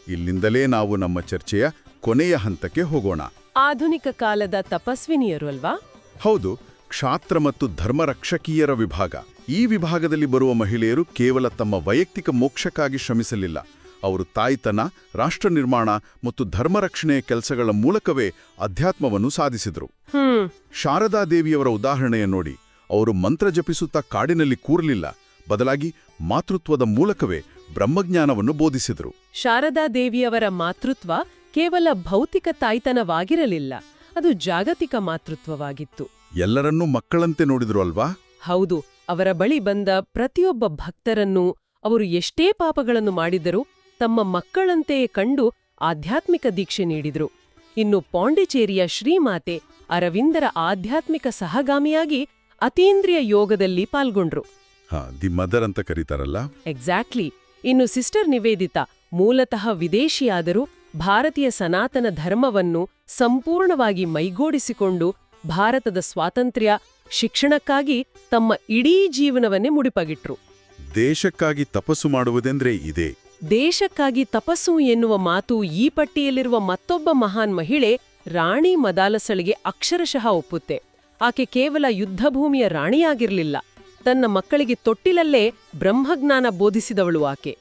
ಇಲ್ಲಿಂದಲೇ ನಾವು ನಮ್ಮ ಚರ್ಚೆಯ ಕೊನೆಯ ಹಂತಕ್ಕೆ ಹೋಗೋಣ. ಆಧುನಿಕ ಕಾಲದ ತಪಸ್ವಿನಿಯರು ಅಲ್ವಾ? ಹೌದು, ಕ್ಷಾತ್ರ ಮತ್ತು ಧರ್ಮರಕ್ಷಕೀಯರ ವಿಭಾಗ. ಈ ವಿಭಾಗದಲ್ಲಿ ಬರುವ ಮಹಿಳೆಯರು ಕೇವಲ ತಮ್ಮ ವೈಯಕ್ತಿಕ ಮೋಕ್ಷಕ್ಕಾಗಿ ಶ್ರಮಿಸಲಿಲ್ಲ. ಅವರು ತಾಯ್ತನ, ರಾಷ್ಟ್ರ ನಿರ್ಮಾಣ ಮತ್ತು ಧರ್ಮರಕ್ಷಣೆಯ ಕೆಲಸಗಳ ಮೂಲಕವೇ ಅಧ್ಯಾತ್ಮವನ್ನು ಸಾಧಿಸಿದರು. ಶಾರದಾದೇವಿಯವರ ಉದಾಹರಣೆಯ ನೋಡಿ. ಅವರು ಮಂತ್ರ ಜಪಿಸುತ್ತಾ ಕಾಡಿನಲ್ಲಿ ಕೂರಲಿಲ್ಲ, ಬದಲಾಗಿ ಮಾತೃತ್ವದ ಮೂಲಕವೇ ಬ್ರಹ್ಮಜ್ಞಾನವನ್ನು ಬೋಧಿಸಿದರು. ಶಾರದಾದೇವಿಯವರ ಮಾತೃತ್ವ ಕೇವಲ ಭೌತಿಕ ತಾಯ್ತನವಾಗಿರಲಿಲ್ಲ, ಅದು ಜಾಗತಿಕ ಮಾತೃತ್ವವಾಗಿತ್ತು. ಎಲ್ಲರನ್ನೂ ಮಕ್ಕಳಂತೆ ನೋಡಿದ್ರು ಅಲ್ವಾ? ಹೌದು. ಅವರ ಬಳಿ ಬಂದ ಪ್ರತಿಯೊಬ್ಬ ಭಕ್ತರನ್ನೂ ಅವರು ಎಷ್ಟೇ ಪಾಪಗಳನ್ನು ಮಾಡಿದರೂ ತಮ್ಮ ಮಕ್ಕಳಂತೆಯೇ ಕಂಡು ಆಧ್ಯಾತ್ಮಿಕ ದೀಕ್ಷೆ ನೀಡಿದ್ರು. ಇನ್ನು ಪಾಂಡಿಚೇರಿಯ ಶ್ರೀಮಾತೆ ಅರವಿಂದರ ಆಧ್ಯಾತ್ಮಿಕ ಸಹಗಾಮಿಯಾಗಿ ಅತೀಂದ್ರಿಯ ಯೋಗದಲ್ಲಿ ಪಾಲ್ಗೊಂಡ್ರು. ದಿ ಮದರ್ ಅಂತ ಕರೀತಾರಲ್ಲ. ಎಕ್ಸಾಕ್ಟ್ಲಿ. ಇನ್ನು ಸಿಸ್ಟರ್ ನಿವೇದಿತಾ ಮೂಲತಃ ವಿದೇಶಿಯಾದರೂ ಭಾರತೀಯ ಸನಾತನ ಧರ್ಮವನ್ನು ಸಂಪೂರ್ಣವಾಗಿ ಮೈಗೂಡಿಸಿಕೊಂಡು ಭಾರತದ ಸ್ವಾತಂತ್ರ್ಯ, ಶಿಕ್ಷಣಕ್ಕಾಗಿ ತಮ್ಮ ಇಡೀ ಜೀವನವನ್ನೇ ಮುಡಿಪಾಗಿಟ್ರು. ದೇಶಕ್ಕಾಗಿ ತಪಸ್ಸು ಮಾಡುವುದೆಂದ್ರೆ ಇದೇ. ದೇಶಕ್ಕಾಗಿ ತಪಸ್ಸು ಎನ್ನುವ ಮಾತು ಈ ಪಟ್ಟಿಯಲ್ಲಿರುವ ಮತ್ತೊಬ್ಬ ಮಹಾನ್ ಮಹಿಳೆ ರಾಣಿ ಮದಾಲಸಳಿಗೆ ಅಕ್ಷರಶಃ ಒಪ್ಪುತ್ತೆ. ಆಕೆ ಕೇವಲ ಯುದ್ಧಭೂಮಿಯ ರಾಣಿಯಾಗಿರಲಿಲ್ಲ, ತನ್ನ ಮಕ್ಕಳಿಗೆ ತೊಟ್ಟಿಲಲ್ಲೇ ಬ್ರಹ್ಮಜ್ಞಾನ ಬೋಧಿಸಿದವಳು ಆಕೆ.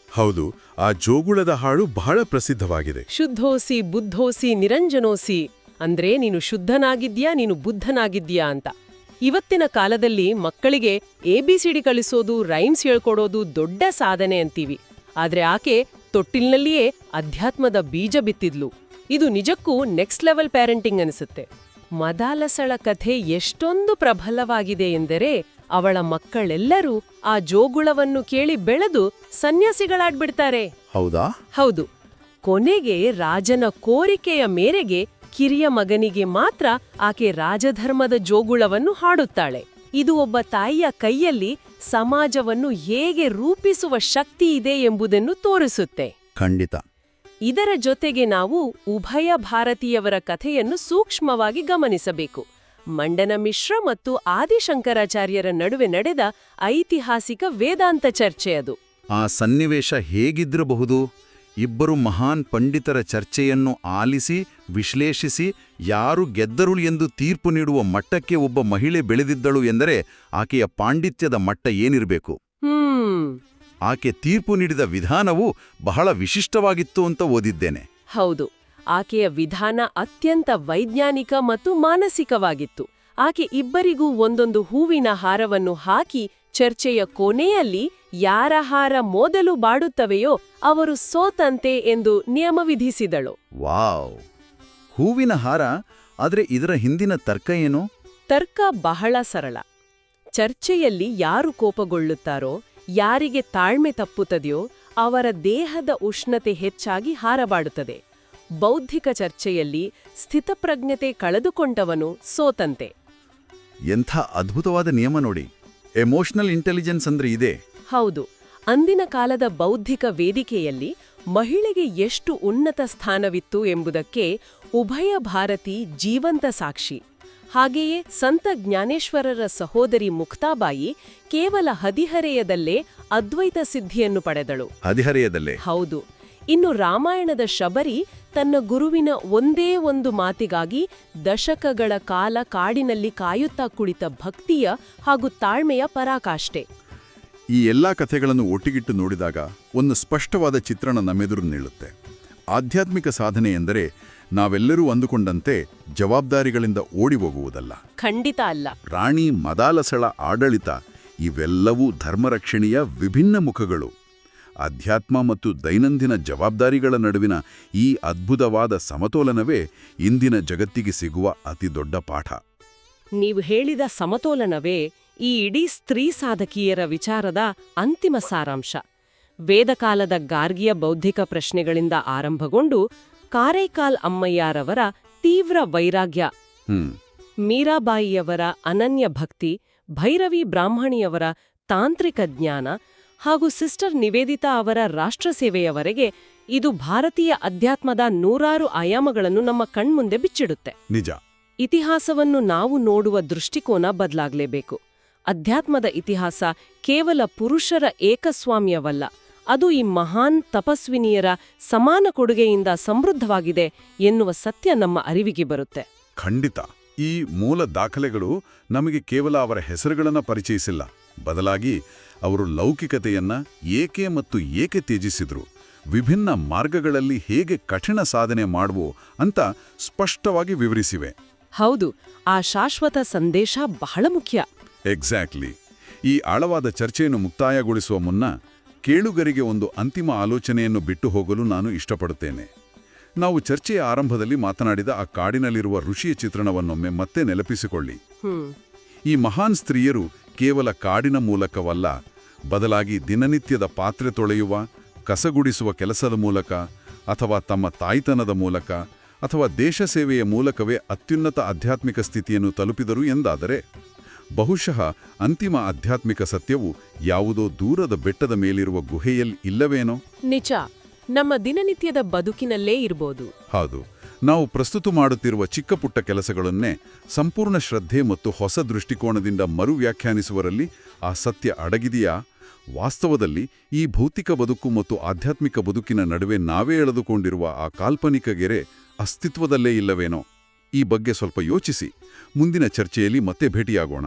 ಹೌದು, ಆ ಜೋಗುಳದ ಹಾಡು ಬಹಳ ಪ್ರಸಿದ್ಧವಾಗಿದೆ. ಶುದ್ಧೋಸಿ ಬುದ್ಧೋಸಿ ನಿರಂಜನೋಸಿ ಅಂದ್ರೆ ನೀನು ಶುದ್ಧನಾಗಿದ್ಯಾ, ನೀನು ಬುದ್ಧನಾಗಿದ್ಯಾ ಅಂತ. ಇವತ್ತಿನ ಕಾಲದಲ್ಲಿ ಮಕ್ಕಳಿಗೆ ABCD ಕಲಿಸೋದು, ರೈಮ್ಸ್ ಹೇಳ್ಕೊಡೋದು ದೊಡ್ಡ ಸಾಧನೆ ಅಂತೀವಿ. ಆದ್ರೆ ಆಕೆ ತೊಟ್ಟಿಲ್ನಲ್ಲಿಯೇ ಅಧ್ಯಾತ್ಮದ ಬೀಜ ಬಿತ್ತಿದ್ಲು. ಇದು ನಿಜಕ್ಕೂ ನೆಕ್ಸ್ಟ್ ಲೆವೆಲ್ ಪ್ಯಾರೆಂಟಿಂಗ್ ಅನಿಸುತ್ತೆ. ಮದಾಲಸಳ ಕಥೆ ಎಷ್ಟೊಂದು ಪ್ರಬಲವಾಗಿದೆ ಎಂದರೆ ಅವಳ ಮಕ್ಕಳೆಲ್ಲರೂ ಆ ಜೋಗುಳವನ್ನು ಕೇಳಿ ಬೆಳೆದು ಸನ್ಯಾಸಿಗಳಾಗ್ಬಿಡ್ತಾರೆ. ಹೌದಾ? ಹೌದು. ಕೊನೆಗೆ ರಾಜನ ಕೋರಿಕೆಯ ಮೇರೆಗೆ ಕಿರಿಯ ಮಗನಿಗೆ ಮಾತ್ರ ಆಕೆ ರಾಜಧರ್ಮದ ಜೋಗುಳವನ್ನು ಹಾಡುತ್ತಾಳೆ. ಇದು ಒಬ್ಬ ತಾಯಿಯ ಕೈಯಲ್ಲಿ ಸಮಾಜವನ್ನು ಹೇಗೆ ರೂಪಿಸುವ ಶಕ್ತಿ ಇದೆ ಎಂಬುದನ್ನು ತೋರಿಸುತ್ತೆ. ಖಂಡಿತ. ಇದರ ಜೊತೆಗೆ ನಾವು ಉಭಯ ಭಾರತೀಯವರ ಕಥೆಯನ್ನು ಸೂಕ್ಷ್ಮವಾಗಿ ಗಮನಿಸಬೇಕು. ಮಂಡನ ಮಿಶ್ರ ಮತ್ತು ಆದಿಶಂಕರಾಚಾರ್ಯರ ನಡುವೆ ನಡೆದ ಐತಿಹಾಸಿಕ ವೇದಾಂತ ಚರ್ಚೆ ಅದು. ಆ ಸನ್ನಿವೇಶ ಹೇಗಿದ್ದಿರಬಹುದು? ಇಬ್ಬರು ಮಹಾನ್ ಪಂಡಿತರ ಚರ್ಚೆಯನ್ನು ಆಲಿಸಿ ವಿಶ್ಲೇಷಿಸಿ ಯಾರು ಗೆದ್ದರು ಎಂದು ತೀರ್ಪು ನೀಡುವ ಮಟ್ಟಕ್ಕೆ ಒಬ್ಬ ಮಹಿಳೆ ಬೆಳೆದಿದ್ದಳು ಎಂದರೆ ಆಕೆಯ ಪಾಂಡಿತ್ಯದ ಮಟ್ಟ ಏನಿರಬೇಕು? ಆಕೆ ತೀರ್ಪು ನೀಡಿದ ವಿಧಾನವು ಬಹಳ ವಿಶಿಷ್ಟವಾಗಿತ್ತು ಅಂತ ಓದಿದ್ದೇನೆ. ಹೌದು, ಆಕೆಯ ವಿಧಾನ ಅತ್ಯಂತ ವೈಜ್ಞಾನಿಕ ಮತ್ತು ಮಾನಸಿಕವಾಗಿತ್ತು. ಆಕೆ ಇಬ್ಬರಿಗೂ ಒಂದೊಂದು ಹೂವಿನ ಹಾರವನ್ನು ಹಾಕಿ ಚರ್ಚೆಯ ಕೊನೆಯಲ್ಲಿ ಯಾರ ಹಾರ ಮೊದಲು ಬಾಡುತ್ತವೆಯೋ ಅವರು ಸೋತಂತೆ ಎಂದು ನಿಯಮ ವಿಧಿಸಿದಳು. ವಾವ್! ಹೂವಿನ ಹಾರ. ಆದ್ರೆ ಇದರ ಹಿಂದಿನ ತರ್ಕ ಏನು? ತರ್ಕ ಬಹಳ ಸರಳ. ಚರ್ಚೆಯಲ್ಲಿ ಯಾರು ಕೋಪಗೊಳ್ಳುತ್ತಾರೋ, ಯಾರಿಗೆ ತಾಳ್ಮೆ ತಪ್ಪುತ್ತದೆಯೋ ಅವರ ದೇಹದ ಉಷ್ಣತೆ ಹೆಚ್ಚಾಗಿ ಹಾರಬಾಡುತ್ತದೆ. ಬೌದ್ಧಿಕ ಚರ್ಚೆಯಲ್ಲಿ ಸ್ಥಿತಪ್ರಜ್ಞತೆ ಕಳೆದುಕೊಂಡವನು ಸೋತಂತೆ. ಎಂಥ ಅದ್ಭುತವಾದ ನಿಯಮ ನೋಡಿ. ಎಮೋಷನಲ್ ಇಂಟೆಲಿಜೆನ್ಸ್ ಅಂದ್ರೆ ಇದೆ. ಹೌದು. ಅಂದಿನ ಕಾಲದ ಬೌದ್ಧಿಕ ವೇದಿಕೆಯಲ್ಲಿ ಮಹಿಳೆಗೆ ಎಷ್ಟು ಉನ್ನತ ಸ್ಥಾನವಿತ್ತು ಎಂಬುದಕ್ಕೆ ಉಭಯ ಭಾರತಿ ಜೀವಂತ ಸಾಕ್ಷಿ. ಹಾಗೆಯೇ ಸಂತ ಜ್ಞಾನೇಶ್ವರರ ಸಹೋದರಿ ಮುಕ್ತಾಬಾಯಿ ಕೇವಲ ಹದಿಹರೆಯದಲ್ಲೇ ಅದ್ವೈತ ಸಿದ್ಧಿಯನ್ನು ಪಡೆದಳು. ಹದಿಹರೆಯದಲ್ಲೇ? ಹೌದು. ಇನ್ನು ರಾಮಾಯಣದ ಶಬರಿ ತನ್ನ ಗುರುವಿನ ಒಂದೇ ಒಂದು ಮಾತಿಗಾಗಿ ದಶಕಗಳ ಕಾಲ ಕಾಡಿನಲ್ಲಿ ಕಾಯುತ್ತಾ ಕುಳಿತ ಭಕ್ತಿಯ ಹಾಗೂ ತಾಳ್ಮೆಯ ಪರಾಕಾಷ್ಠೆ. ಈ ಎಲ್ಲಾ ಕಥೆಗಳನ್ನು ಒಟ್ಟಿಗಿಟ್ಟು ನೋಡಿದಾಗ ಒಂದು ಸ್ಪಷ್ಟವಾದ ಚಿತ್ರಣ ನಮ್ಮೆದುರು ನಿಲ್ಲುತ್ತೆ. ಆಧ್ಯಾತ್ಮಿಕ ಸಾಧನೆ ಎಂದರೆ ನಾವೆಲ್ಲರೂ ಅಂದುಕೊಂಡಂತೆ ಜವಾಬ್ದಾರಿಗಳಿಂದ ಓಡಿ ಹೋಗುವುದಲ್ಲ. ಖಂಡಿತ ಅಲ್ಲ. ರಾಣಿ ಮದಾಲಸಳ ಆಡಳಿತ ಇವೆಲ್ಲವೂ ಧರ್ಮರಕ್ಷಣೆಯ ವಿಭಿನ್ನ ಮುಖಗಳು. ಅಧ್ಯಾತ್ಮ ಮತ್ತು ದೈನಂದಿನ ಜವಾಬ್ದಾರಿಗಳ ನಡುವಿನ ಈ ಅದ್ಭುತವಾದ ಸಮತೋಲನವೇ ಇಂದಿನ ಜಗತ್ತಿಗೆ ಸಿಗುವ ಅತಿದೊಡ್ಡ ಪಾಠ. ನೀವು ಹೇಳಿದ ಸಮತೋಲನವೇ ಈ ಇಡೀ ಸ್ತ್ರೀ ಸಾಧಕಿಯರ ವಿಚಾರದ ಅಂತಿಮ ಸಾರಾಂಶ. ವೇದಕಾಲದ ಗಾರ್ಗಿಯ ಬೌದ್ಧಿಕ ಪ್ರಶ್ನೆಗಳಿಂದ ಆರಂಭಗೊಂಡು ಕಾರೈಕಾಲ್ ಅಮ್ಮಯ್ಯರವರ ತೀವ್ರ ವೈರಾಗ್ಯ, ಮೀರಾಬಾಯಿಯವರ ಅನನ್ಯ ಭಕ್ತಿ, ಭೈರವಿ ಬ್ರಾಹ್ಮಣಿಯವರ ತಾಂತ್ರಿಕ ಜ್ಞಾನ ಹಾಗೂ ಸಿಸ್ಟರ್ ನಿವೇದಿತಾ ಅವರ ರಾಷ್ಟ್ರಸೇವೆಯವರೆಗೆ ಇದು ಭಾರತೀಯ ಅಧ್ಯಾತ್ಮದ ನೂರಾರು ಆಯಾಮಗಳನ್ನು ನಮ್ಮ ಕಣ್ಮುಂದೆ ಬಿಚ್ಚಿಡುತ್ತೆ. ನಿಜ. ಇತಿಹಾಸವನ್ನು ನಾವು ನೋಡುವ ದೃಷ್ಟಿಕೋನ ಬದಲಾಗಲೇಬೇಕು. ಅಧ್ಯಾತ್ಮದ ಇತಿಹಾಸ ಕೇವಲ ಪುರುಷರ ಏಕಸ್ವಾಮ್ಯವಲ್ಲ, ಅದು ಈ ಮಹಾನ್ ತಪಸ್ವಿನಿಯರ ಸಮಾನ ಕೊಡುಗೆಯಿಂದ ಸಮೃದ್ಧವಾಗಿದೆ ಎನ್ನುವ ಸತ್ಯ ನಮ್ಮ ಅರಿವಿಗೆ ಬರುತ್ತೆ. ಖಂಡಿತ. ಈ ಮೂಲ ದಾಖಲೆಗಳು ನಮಗೆ ಕೇವಲ ಅವರ ಹೆಸರುಗಳನ್ನು ಪರಿಚಯಿಸಿಲ್ಲ, ಬದಲಾಗಿ ಅವರು ಲೌಕಿಕತೆಯನ್ನ ಏಕೆ ತ್ಯಜಿಸಿದ್ರು, ವಿಭಿನ್ನ ಮಾರ್ಗಗಳಲ್ಲಿ ಹೇಗೆ ಕಠಿಣ ಸಾಧನೆ ಮಾಡುವೋ ಅಂತ ಸ್ಪಷ್ಟವಾಗಿ ವಿವರಿಸಿವೆ. ಹೌದು, ಆ ಶಾಶ್ವತ ಸಂದೇಶ ಬಹಳ ಮುಖ್ಯ. ಎಕ್ಸಾಕ್ಟ್ಲಿ. ಈ ಆಳವಾದ ಚರ್ಚೆಯನ್ನು ಮುಕ್ತಾಯಗೊಳಿಸುವ ಮುನ್ನ ಕೇಳುಗರಿಗೆ ಒಂದು ಅಂತಿಮ ಆಲೋಚನೆಯನ್ನು ಬಿಟ್ಟು ಹೋಗಲು ನಾನು ಇಷ್ಟಪಡುತ್ತೇನೆ. ನಾವು ಚರ್ಚೆಯ ಆರಂಭದಲ್ಲಿ ಮಾತನಾಡಿದ ಆ ಕಾಡಿನಲ್ಲಿರುವ ಋಷಿಯ ಚಿತ್ರಣವನ್ನೊಮ್ಮೆ ಮತ್ತೆ ನೆನಪಿಸಿಕೊಳ್ಳಿ. ಈ ಮಹಾನ್ ಸ್ತ್ರೀಯರು ಕೇವಲ ಕಾಡಿನ ಮೂಲಕವಲ್ಲ, ಬದಲಾಗಿ ದಿನನಿತ್ಯದ ಪಾತ್ರೆ ತೊಳೆಯುವ, ಕಸಗುಡಿಸುವ ಕೆಲಸದ ಮೂಲಕ, ಅಥವಾ ತಮ್ಮ ತಾಯ್ತನದ ಮೂಲಕ, ಅಥವಾ ದೇಶ ಸೇವೆಯ ಮೂಲಕವೇ ಅತ್ಯುನ್ನತ ಆಧ್ಯಾತ್ಮಿಕ ಸ್ಥಿತಿಯನ್ನು ತಲುಪಿದರು ಎಂದಾದರೆ, ಬಹುಶಃ ಅಂತಿಮ ಆಧ್ಯಾತ್ಮಿಕ ಸತ್ಯವು ಯಾವುದೋ ದೂರದ ಬೆಟ್ಟದ ಮೇಲಿರುವ ಗುಹೆಯಲ್ಲಿ ಇಲ್ಲವೇನೋ? ನಿಜ, ನಮ್ಮ ದಿನನಿತ್ಯದ ಬದುಕಿನಲ್ಲೇ ಇರಬಹುದು. ಹೌದು, ನಾವು ಪ್ರಸ್ತುತ ಮಾಡುತ್ತಿರುವ ಚಿಕ್ಕ ಪುಟ್ಟ ಕೆಲಸಗಳನ್ನೇ ಸಂಪೂರ್ಣ ಶ್ರದ್ಧೆ ಮತ್ತು ಹೊಸ ದೃಷ್ಟಿಕೋನದಿಂದ ಮರುವ್ಯಾಖ್ಯಾನಿಸುವರಲ್ಲಿ ಆ ಸತ್ಯ ಅಡಗಿದೆಯಾ? ವಾಸ್ತವದಲ್ಲಿ ಈ ಭೌತಿಕ ಬದುಕು ಮತ್ತು ಆಧ್ಯಾತ್ಮಿಕ ಬದುಕಿನ ನಡುವೆ ನಾವೇ ಎಳೆದುಕೊಂಡಿರುವ ಆ ಕಾಲ್ಪನಿಕ ಗೆರೆ ಅಸ್ತಿತ್ವದಲ್ಲೇ ಇಲ್ಲವೇನೋ? ಈ ಬಗ್ಗೆ ಸ್ವಲ್ಪ ಯೋಚಿಸಿ. ಮುಂದಿನ ಚರ್ಚೆಯಲ್ಲಿ ಮತ್ತೆ ಭೇಟಿಯಾಗೋಣ.